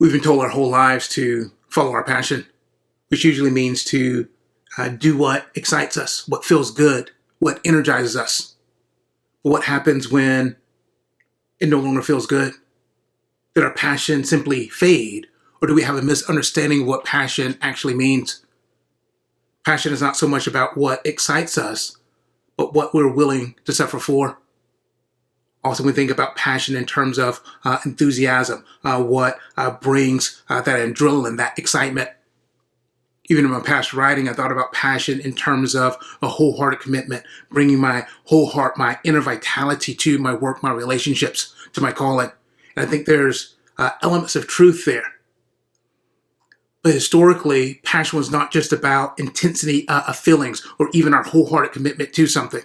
We've been told our whole lives to follow our passion, which usually means to do what excites us, what feels good, what energizes us. But what happens when it no longer feels good? Did our passion simply fade? Or do we have a misunderstanding of what passion actually means? Passion is not so much about what excites us, but what we're willing to suffer for. Also, we think about passion in terms of enthusiasm, what brings that adrenaline, that excitement. Even in my past writing, I thought about passion in terms of a wholehearted commitment, bringing my whole heart, my inner vitality to my work, my relationships, to my calling. And I think there's elements of truth there. But historically, passion was not just about intensity of feelings or even our wholehearted commitment to something.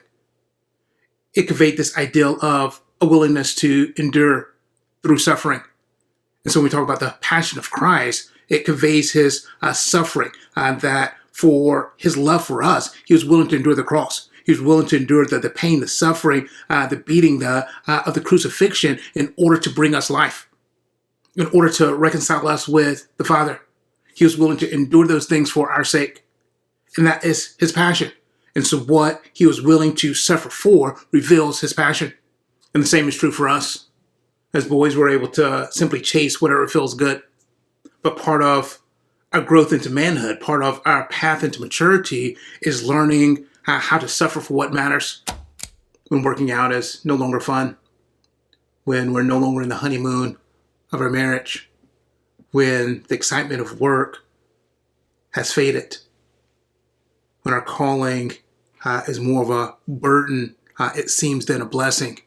It conveyed this ideal of a willingness to endure through suffering. And so when we talk about the passion of Christ, it conveys his suffering, that for his love for us, he was willing to endure the cross. He was willing to endure the pain, the suffering, the beating of the crucifixion in order to bring us life, in order to reconcile us with the Father. He was willing to endure those things for our sake. And that is his passion. And so what he was willing to suffer for reveals his passion. And the same is true for us. As boys, we're able to simply chase whatever feels good. But part of our growth into manhood, part of our path into maturity is learning how to suffer for what matters. When working out is no longer fun. When we're no longer in the honeymoon of our marriage. When the excitement of work has faded. When our calling is more of a burden, it seems, than a blessing.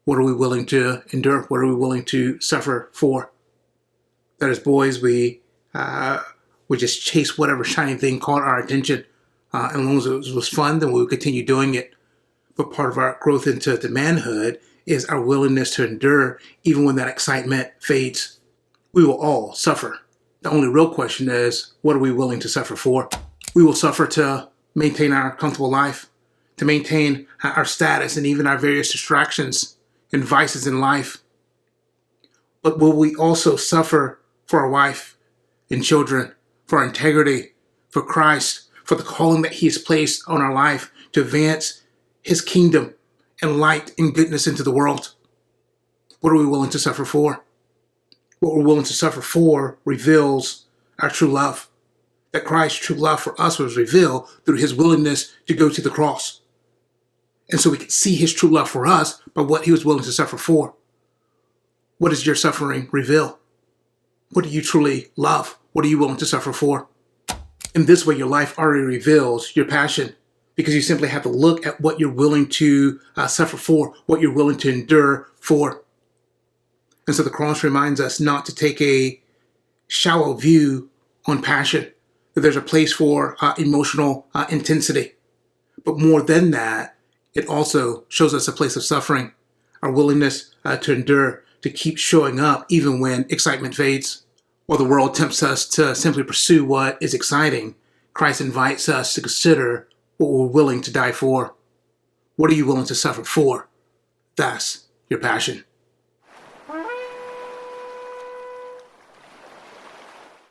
What are we willing to endure? What are we willing to suffer for? That as boys, we just chase whatever shiny thing caught our attention. As long as it was fun, then we would continue doing it. But part of our growth into manhood is our willingness to endure even when that excitement fades. We will all suffer. The only real question is, what are we willing to suffer for? We will suffer to maintain our comfortable life, to maintain our status and even our various distractions and vices in life. But will we also suffer for our wife and children, for our integrity, for Christ, for the calling that he has placed on our life to advance his kingdom and light and goodness into the world? What are we willing to suffer for? What we're willing to suffer for reveals our true love. That Christ's true love for us was revealed through his willingness to go to the cross. And so we can see his true love for us by what he was willing to suffer for. What does your suffering reveal? What do you truly love? What are you willing to suffer for? In this way, your life already reveals your passion, because you simply have to look at what you're willing to suffer for, what you're willing to endure for. And so the cross reminds us not to take a shallow view on passion, that there's a place for emotional intensity. But more than that, it also shows us a place of suffering, our willingness to endure, to keep showing up even when excitement fades. While the world tempts us to simply pursue what is exciting, Christ invites us to consider what we're willing to die for. What are you willing to suffer for? That's your passion.